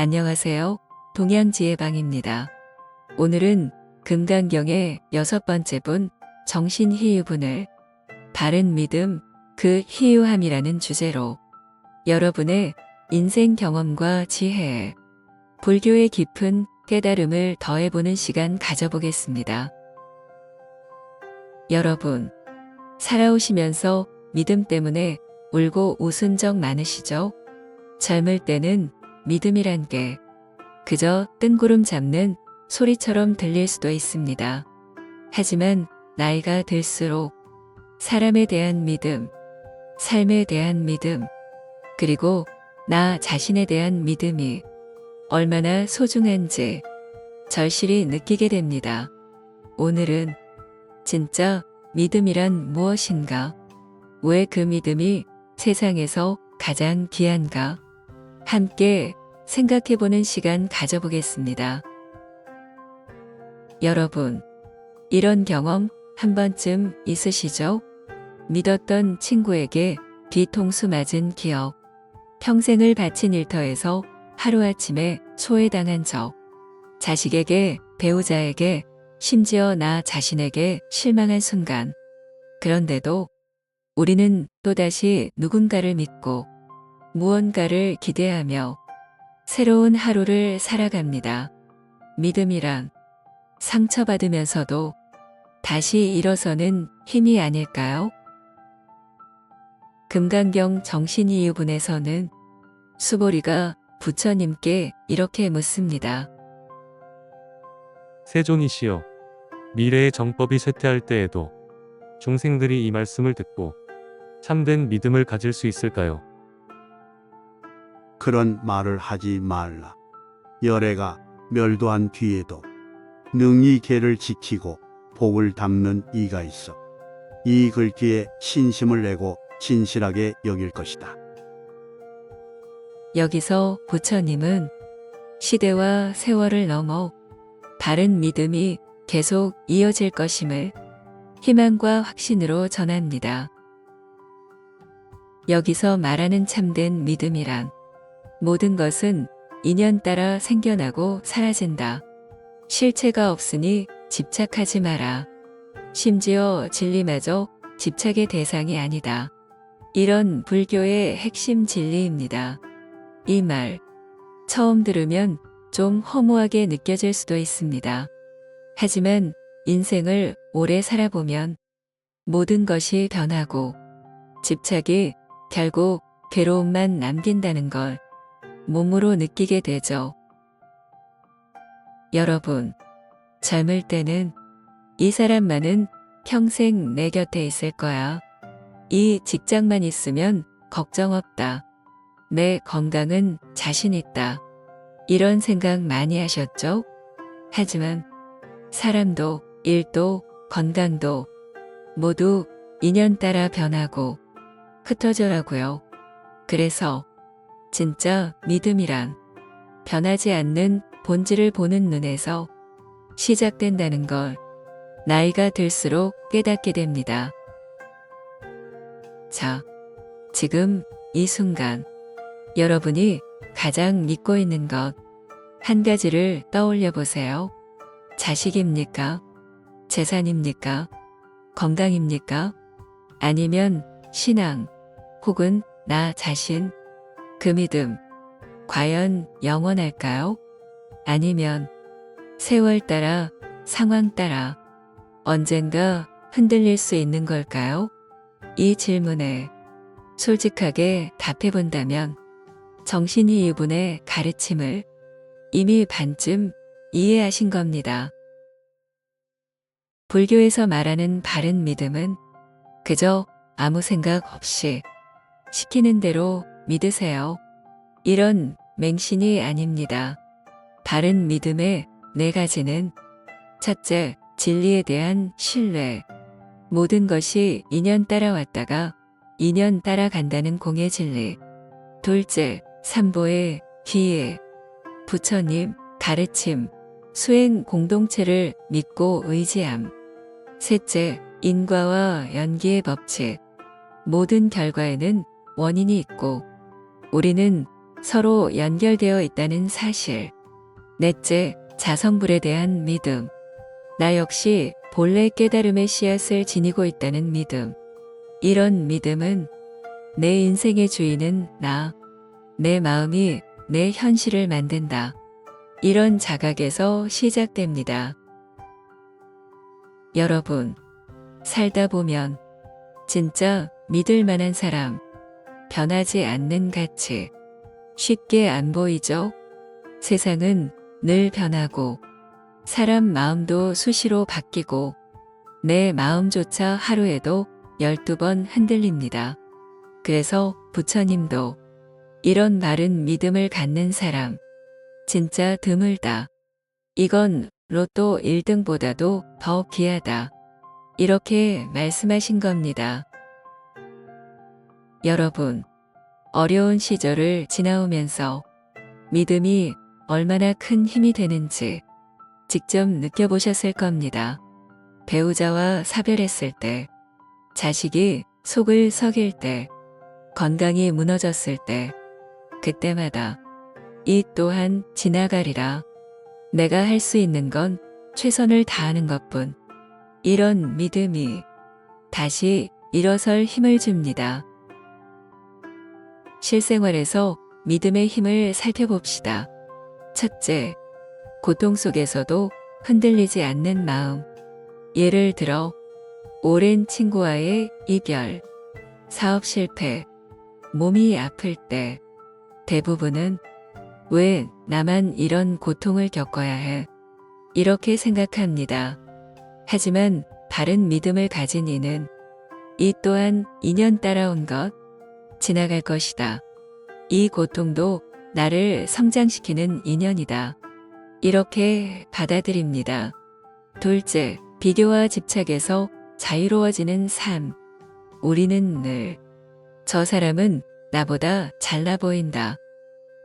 안녕하세요. 동양지혜방입니다. 오늘은 금강경의 6번째 분 정신희유분을 바른 믿음, 그 희유함이라는 주제로 여러분의 인생 경험과 지혜에 불교의 깊은 깨달음을 더해보는 시간 가져보겠습니다. 여러분, 살아오시면서 믿음 때문에 울고 웃은 적 많으시죠? 젊을 때는 믿음이란 게 그저 뜬구름 잡는 소리처럼 들릴 수도 있습니다. 하지만 나이가 들수록 사람에 대한 믿음, 삶에 대한 믿음, 그리고 나 자신에 대한 믿음이 얼마나 소중한지 절실히 느끼게 됩니다. 오늘은 진짜 믿음이란 무엇인가? 왜 그 믿음이 세상에서 가장 귀한가? 함께 생각해보는 시간 가져보겠습니다. 여러분, 이런 경험 한 번쯤 있으시죠? 믿었던 친구에게 뒤통수 맞은 기억, 평생을 바친 일터에서 하루아침에 소외당한 적, 자식에게, 배우자에게, 심지어 나 자신에게 실망한 순간. 그런데도 우리는 또다시 누군가를 믿고 무언가를 기대하며 새로운 하루를 살아갑니다. 믿음이란 상처받으면서도 다시 일어서는 힘이 아닐까요? 금강경 정신이유분에서는 수보리가 부처님께 이렇게 묻습니다. 세존이시여, 미래의 정법이 쇠퇴할 때에도 중생들이 이 말씀을 듣고 참된 믿음을 가질 수 있을까요? 그런 말을 하지 말라. 열애가 멸도한 뒤에도 능히 개를 지키고 복을 담는 이가 있어. 이 글귀에 신심을 내고 진실하게 여길 것이다. 여기서 부처님은 시대와 세월을 넘어 바른 믿음이 계속 이어질 것임을 희망과 확신으로 전합니다. 여기서 말하는 참된 믿음이란 모든 것은 인연 따라 생겨나고 사라진다. 실체가 없으니 집착하지 마라. 심지어 진리마저 집착의 대상이 아니다. 이런 불교의 핵심 진리입니다. 이 말, 처음 들으면 좀 허무하게 느껴질 수도 있습니다. 하지만 인생을 오래 살아보면 모든 것이 변하고 집착이 결국 괴로움만 남긴다는 걸 몸으로 느끼게 되죠. 여러분, 젊을 때는 이 사람만은 평생 내 곁에 있을 거야. 이 직장만 있으면 걱정 없다. 내 건강은 자신 있다. 이런 생각 많이 하셨죠? 하지만 사람도 일도 건강도 모두 인연 따라 변하고 흩어져라고요. 그래서 진짜 믿음이란 변하지 않는 본질을 보는 눈에서 시작된다는 걸 나이가 들수록 깨닫게 됩니다. 자, 지금 이 순간 여러분이 가장 믿고 있는 것 한 가지를 떠올려 보세요. 자식입니까? 재산입니까? 건강입니까? 아니면 신앙 혹은 나 자신? 그 믿음 과연 영원할까요? 아니면 세월 따라 상황 따라 언젠가 흔들릴 수 있는 걸까요? 이 질문에 솔직하게 답해 본다면 정신이유분의 가르침을 이미 반쯤 이해하신 겁니다. 불교에서 말하는 바른 믿음은 그저 아무 생각 없이 시키는 대로 믿으세요. 이런 맹신이 아닙니다. 바른 믿음의 4가지는 첫째, 진리에 대한 신뢰. 모든 것이 인연 따라왔다가 인연 따라간다는 공의 진리. 둘째, 삼보의 기회. 부처님, 가르침, 수행 공동체를 믿고 의지함. 셋째, 인과와 연기의 법칙. 모든 결과에는 원인이 있고 우리는 서로 연결되어 있다는 사실. 넷째, 자성불에 대한 믿음. 나 역시 본래 깨달음의 씨앗을 지니고 있다는 믿음. 이런 믿음은 내 인생의 주인은 나, 내 마음이 내 현실을 만든다. 이런 자각에서 시작됩니다. 여러분, 살다 보면 진짜 믿을 만한 사람, 변하지 않는 가치, 쉽게 안 보이죠? 세상은 늘 변하고, 사람 마음도 수시로 바뀌고, 내 마음조차 하루에도 12번 흔들립니다. 그래서 부처님도 이런 바른 믿음을 갖는 사람, 진짜 드물다. 이건 로또 1등보다도 더 귀하다. 이렇게 말씀하신 겁니다. 여러분, 어려운 시절을 지나오면서 믿음이 얼마나 큰 힘이 되는지 직접 느껴보셨을 겁니다. 배우자와 사별했을 때, 자식이 속을 썩일 때, 건강이 무너졌을 때, 그때마다 이 또한 지나가리라. 내가 할 수 있는 건 최선을 다하는 것뿐. 이런 믿음이 다시 일어설 힘을 줍니다. 실생활에서 믿음의 힘을 살펴봅시다. 첫째, 고통 속에서도 흔들리지 않는 마음. 예를 들어, 오랜 친구와의 이별, 사업 실패, 몸이 아플 때 대부분은 왜 나만 이런 고통을 겪어야 해? 이렇게 생각합니다. 하지만 바른 믿음을 가진 이는 이 또한 인연 따라온 것, 지나갈 것이다. 이 고통도 나를 성장시키는 인연이다. 이렇게 받아들입니다. 둘째, 비교와 집착에서 자유로워지는 삶. 우리는 늘 저 사람은 나보다 잘나 보인다.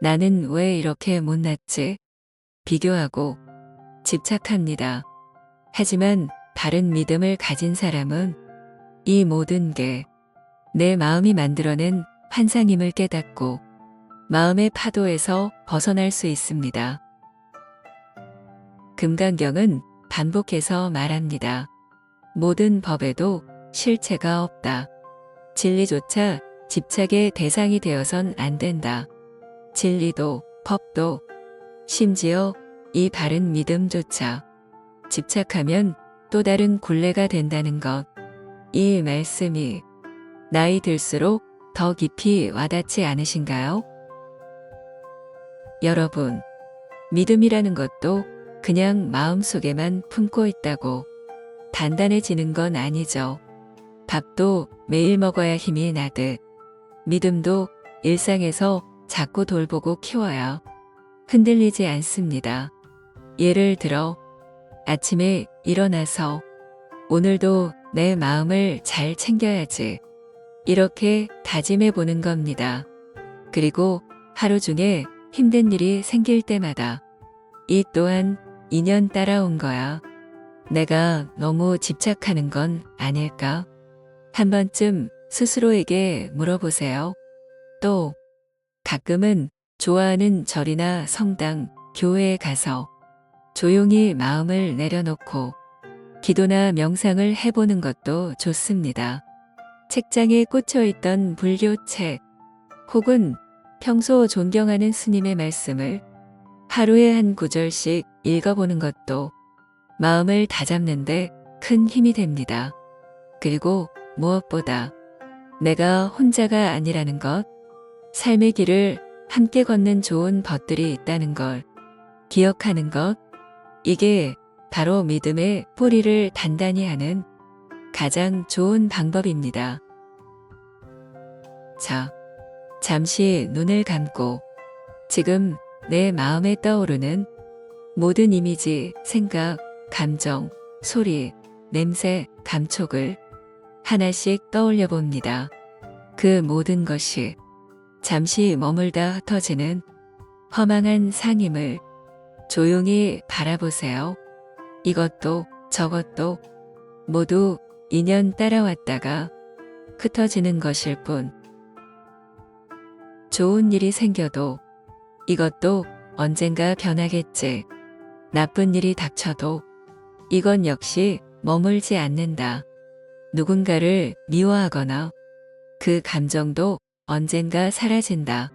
나는 왜 이렇게 못났지? 비교하고 집착합니다. 하지만 바른 믿음을 가진 사람은 이 모든 게 내 마음이 만들어낸 환상임을 깨닫고 마음의 파도에서 벗어날 수 있습니다. 금강경은 반복해서 말합니다. 모든 법에도 실체가 없다. 진리조차 집착의 대상이 되어선 안 된다. 진리도, 법도, 심지어 이 바른 믿음조차 집착하면 또 다른 굴레가 된다는 것. 이 말씀이 나이 들수록 더 깊이 와닿지 않으신가요? 여러분, 믿음이라는 것도 그냥 마음속에만 품고 있다고 단단해지는 건 아니죠. 밥도 매일 먹어야 힘이 나듯 믿음도 일상에서 자꾸 돌보고 키워야 흔들리지 않습니다. 예를 들어 아침에 일어나서 오늘도 내 마음을 잘 챙겨야지. 이렇게 다짐해 보는 겁니다. 그리고 하루 중에 힘든 일이 생길 때마다 이 또한 인연 따라온 거야. 내가 너무 집착하는 건 아닐까? 한 번쯤 스스로에게 물어보세요. 또 가끔은 좋아하는 절이나 성당, 교회에 가서 조용히 마음을 내려놓고 기도나 명상을 해보는 것도 좋습니다. 책장에 꽂혀있던 불교책 혹은 평소 존경하는 스님의 말씀을 하루에 한 구절씩 읽어보는 것도 마음을 다잡는데 큰 힘이 됩니다. 그리고 무엇보다 내가 혼자가 아니라는 것, 삶의 길을 함께 걷는 좋은 벗들이 있다는 걸 기억하는 것, 이게 바로 믿음의 뿌리를 단단히 하는 가장 좋은 방법입니다. 자, 잠시 눈을 감고 지금 내 마음에 떠오르는 모든 이미지, 생각, 감정, 소리, 냄새, 감촉을 하나씩 떠올려 봅니다. 그 모든 것이 잠시 머물다 흩어지는 허망한 상임을 조용히 바라보세요. 이것도 저것도 모두 인연 따라왔다가 흩어지는 것일 뿐. 좋은 일이 생겨도 이것도 언젠가 변하겠지. 나쁜 일이 닥쳐도 이건 역시 머물지 않는다. 누군가를 미워하거나 그 감정도 언젠가 사라진다.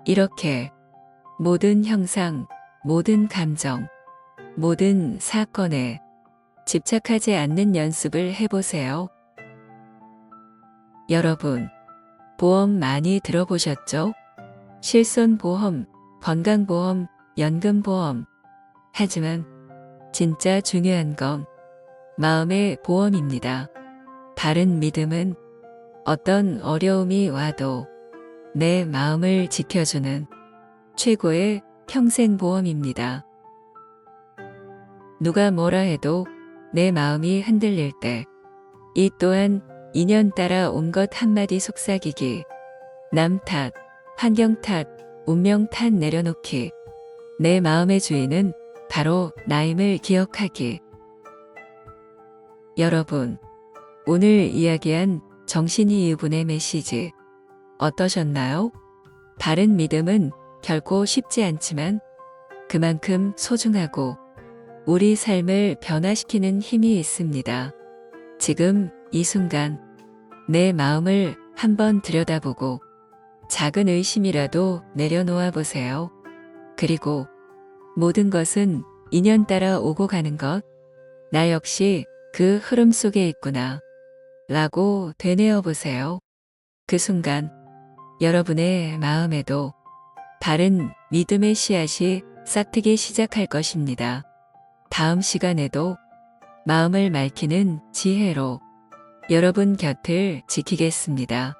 이렇게 모든 형상, 모든 감정, 모든 사건에 집착하지 않는 연습을 해보세요. 여러분, 보험 많이 들어보셨죠? 실손보험, 건강보험, 연금보험. 하지만 진짜 중요한 건 마음의 보험입니다. 바른 믿음은 어떤 어려움이 와도 내 마음을 지켜주는 최고의 평생보험입니다. 누가 뭐라 해도 내 마음이 흔들릴 때, 이 또한 인연 따라 온 것 한마디 속삭이기, 남 탓, 환경 탓, 운명 탓 내려놓기, 내 마음의 주인은 바로 나임을 기억하기. 여러분, 오늘 이야기한 정신이 이분의 메시지 어떠셨나요? 바른 믿음은 결코 쉽지 않지만 그만큼 소중하고 우리 삶을 변화시키는 힘이 있습니다. 지금 이 순간 내 마음을 한번 들여다보고 작은 의심이라도 내려놓아 보세요. 그리고 모든 것은 인연 따라 오고 가는 것, 나 역시 그 흐름 속에 있구나 라고 되뇌어 보세요. 그 순간 여러분의 마음에도 바른 믿음의 씨앗이 싹트기 시작할 것입니다. 다음 시간에도 마음을 맑히는 지혜로 여러분 곁을 지키겠습니다.